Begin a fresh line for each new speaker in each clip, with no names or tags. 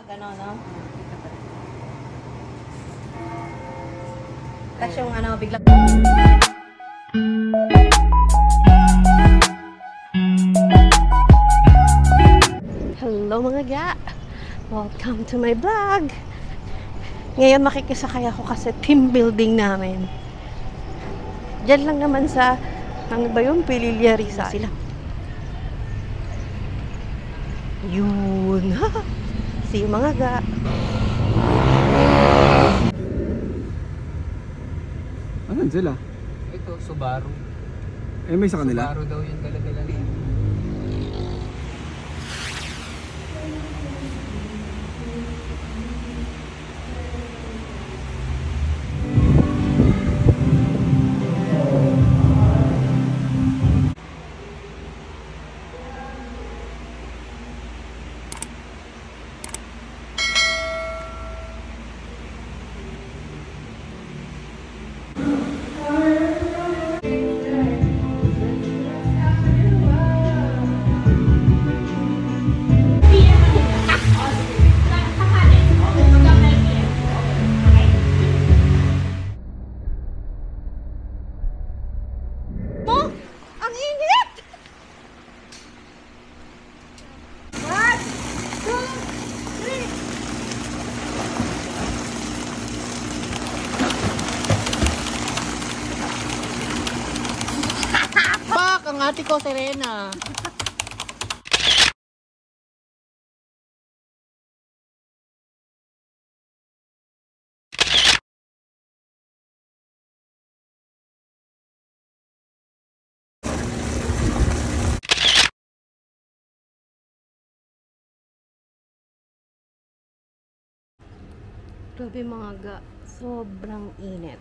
Gano'n, no? Tapos yung ano, bigla... Hello mga ga! Welcome to my vlog! Ngayon makikisakay ako kasi team building namin. Diyan lang naman sa, ano ba yun? Pililya Rizal. Sila. Yun! See you mga ga!
Asan sila?
Ito, Subaru.
Eh, may sa kanila?
Subaru daw yung dala-dala nila.
Ang ate ko, Serena. Grabe mga ga, sobrang init.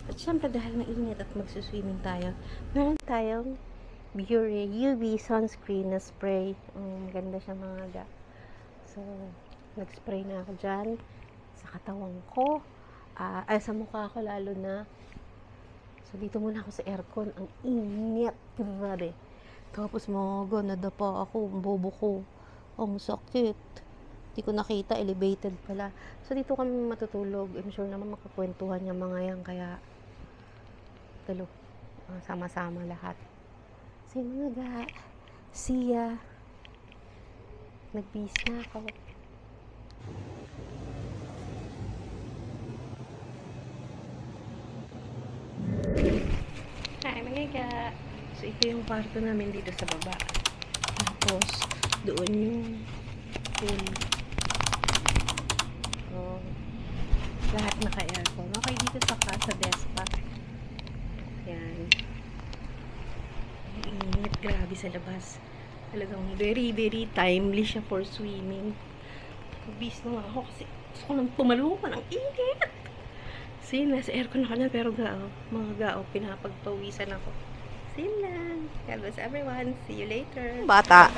At syempre dahil mainit at magsuswimming tayo, meron tayong Biore UV sunscreen na spray. Maganda siya mga ga. So, nag-spray na ako dyan sa katawan ko. Sa mukha ko lalo na. So, dito muna ako sa aircon. Ang init. Grabe. Tapos mga ga, nadapa ako. Ang bobo ko. Ang sakit. Hindi ko nakita. Elevated pala. So, dito kami matutulog. I'm sure naman makakwentuhan yung mga yan. Kaya, talo. Sama-sama lahat. So mga ga, siya. Nag-bis na ako. Hi mga ga. So ito yung kwarto namin dito sa baba. Tapos doon yung pool. So, lahat naka-aircon. Okay dito sa Casa Despa. Yan. Init, grabe sa labas. Talagang very, very timely siya for swimming. Bis na ako kasi gusto ko nang tumalupan. Ang init! So yun, nasa aircon ako na pero gao, mga gao, pinapagpawisan ako. So yun lang. God bless everyone. See you later. Bata!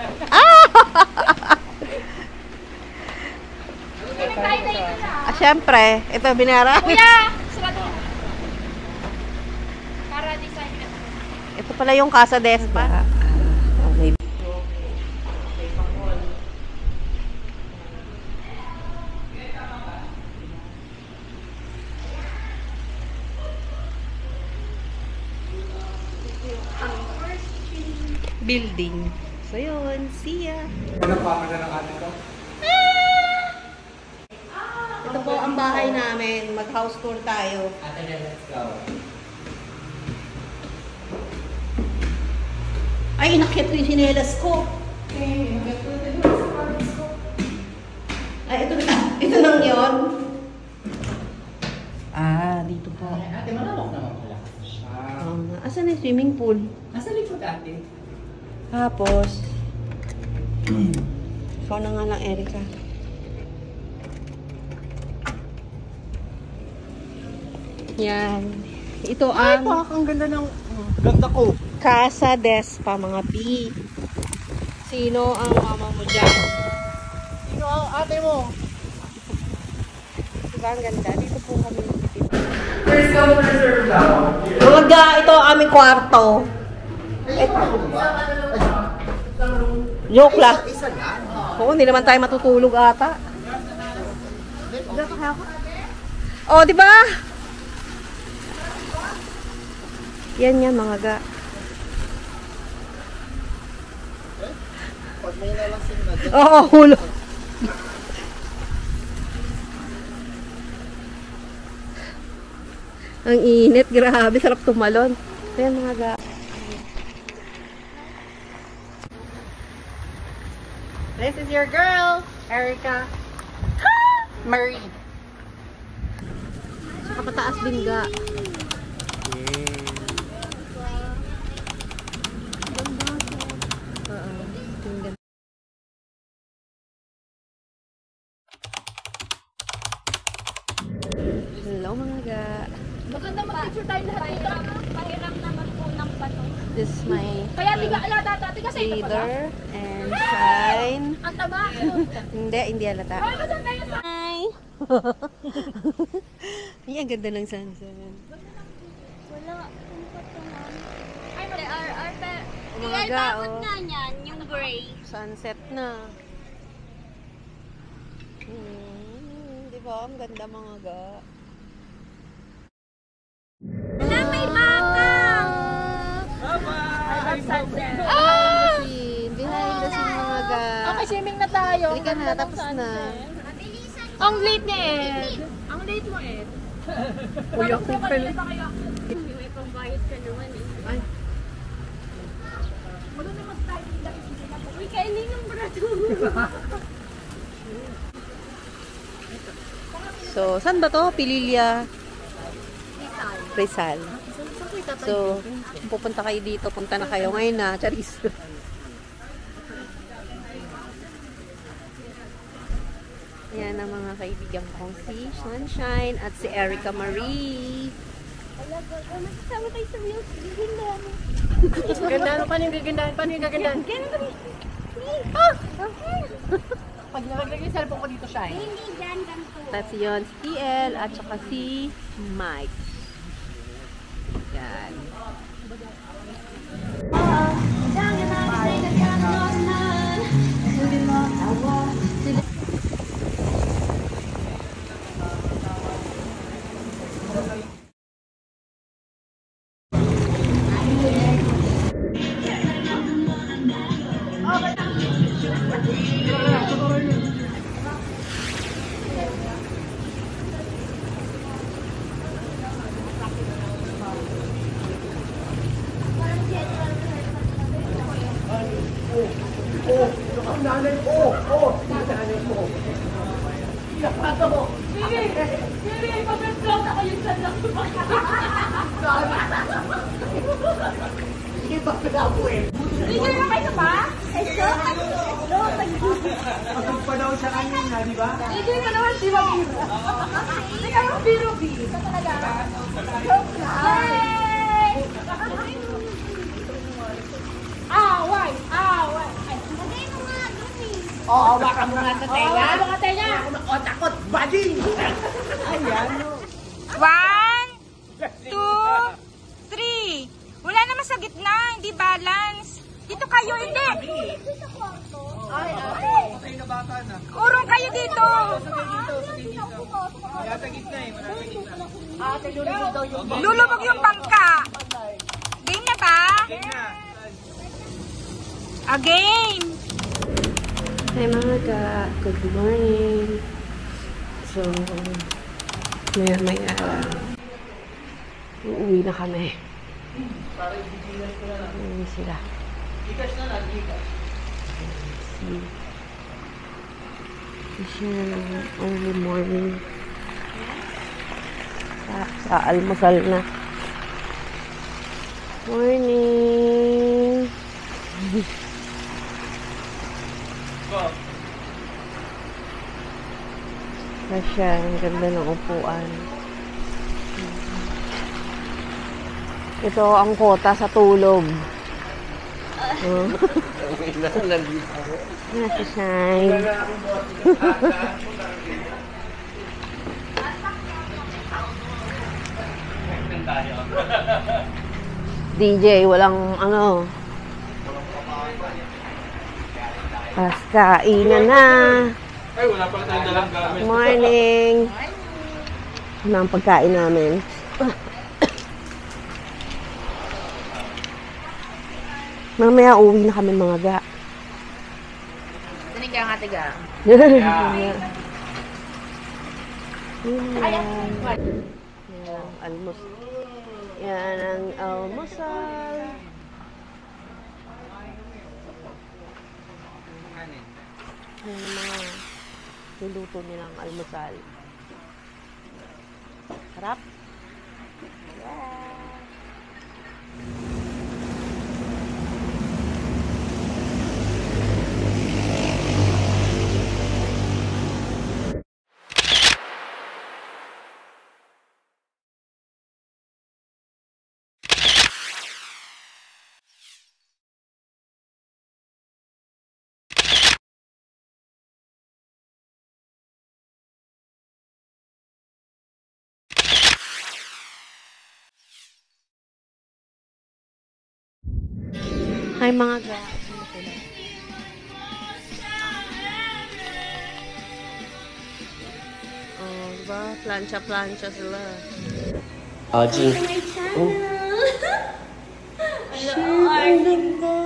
Syempre, ito binara.
Kuya! Sarado. Para design na.
Ito pala yung Casa Despa. Okay. Building. So yun, see ya.
Walang pamala ng ate ko?
Ito po ang bahay namin. Mag-house tour tayo.
Ate, let's go.
Ay, inakyat ko yung sinelas ko. Ay, ito lang yun. Dito po.
Ate, malawak naman pala.
Asan na yung swimming pool?
Nasa likod ate.
Tapos, ikaw na nga lang, Erica. Yan. Ito ang...
Ang ganda ng... ganda ko.
Casa Despa, mga B. Sino ang mama mo dyan?
Sino ang ate mo?
Diba ang ganda? Dito po kami.
First come, first serve daw.
Mga ga, ito ang aming kwarto. Joke lang. Oo, hindi naman tayo matutulog ata. Oh, di ba? Yan yan mga ga.
Pag may nalasing na dyan.
Oo, hulo. Ang init, grabe, sarap tumalon. Ayan mga ga.
This is your girl, Erica Marie.
Saka pataas din ga. Hello mga ga.
Maganda mag-picture tayo lahat dito. Pahiram naman po ng bato.
This is my
Kaya dati kasi ito pala.
leader and shine.
Ang taba.
Hindi halata.
Ay, maganda yun.
Hi! Ay, ang ganda ng sunset.
Wala. Ay, mali.
Umaga, oh.
nga niyan, yung gray.
Sunset na. Di ba? Ang ganda mga ga.
Wala, may baka!
Bye-bye!
Sunset.
Behind the scene mga ga.
Okay, swimming na tayo.
Halika na, tapos na.
Ang late ni Ed. Ang late mo, Ed.
Uy, ako pala.
May pambayad ka naman eh.
Ay.
Maganda mas tayo dito. Uy, kainin ng brato.
So, saan ba to? Pililya? Rizal. So, kung pupunta kayo dito, punta na kayo ngayon na. Charis. Yan ang mga kaibigan kong si Sunshine at si Erica Marie.
Masasama tayo sa real living namin.
Gandaan, paano yung gagandahan? Paano yung gagandahan? Pag nalaglag yung cellphone ko dito, Shine.
Hindi dyan, ganito.
Tapos yun, si TL at saka si Mike. Yan.
Kapag pa daw siya kanina, di ba?
Hindi ka naman, di ba, Biro? Hindi ka naman, Biro, Biro. Sa talaga? Joke lang. Away! Away!
Lagay mo nga dun eh.
Oo, baka mo nga sa tenga.
Oo, baka tenga.
O, takot, bading! Ayan.
1, 2, 3. Wala naman sa gitna, hindi balance. Dito kayo, hindi.
Patay na bata na.
Urong kayo dito.
Kaya sa gitna eh. Malasa gitna.
Ate, lulubog daw yung
Lulubog yung bangka. Game na ba?
Game na.
A game.
Hi mga ka, good morning. So, maya uuwi na kami. Uuwi sila.
Gcash na lang, Gcash.
Siya early morning. Sa almusal na. Morning! Siya, ang ganda ng upuan. Ito ang kota sa tulog. Nasa shine. DJ, walang ano. Pas kainan na.
Ay, wala pa tayong dalang gamit.
Morning! Ano ang pagkain namin? Mamaya uwi na kami mga ga.
Tinig ka nga, tiga.
Yan. Yan ang almusal. Yan ang mga niluto nilang almusal. Harap. Hi mga ga. Oh, diba? Plancha-plancha sila.
Aji. Oh.
Ang ganda.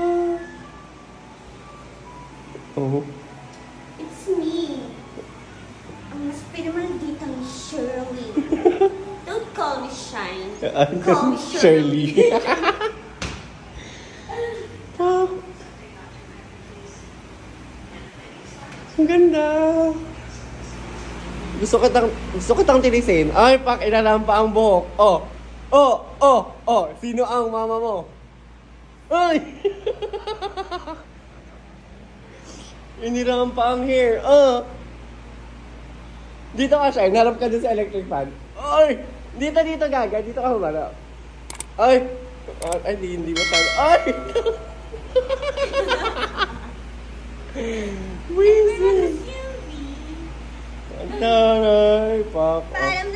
Oh.
It's me. Ang Spiderman ditang Shirley. Don't call me Shine. Call me Shirley.
Ang ganda. Gusto kitang tilisin. Ay, pak, inalampa ang buhok. Oh. Oh, oh, oh. Sino ang mama mo? Ay! Inirampa ang hair. Oh. Dito ka, Shine. Harap ka dun sa electric fan. Ay! Dito, gaga. Dito ka humarap. Ay! Ay, hindi masyado. Ay! Wheezy! Ang taray, pak.
Parang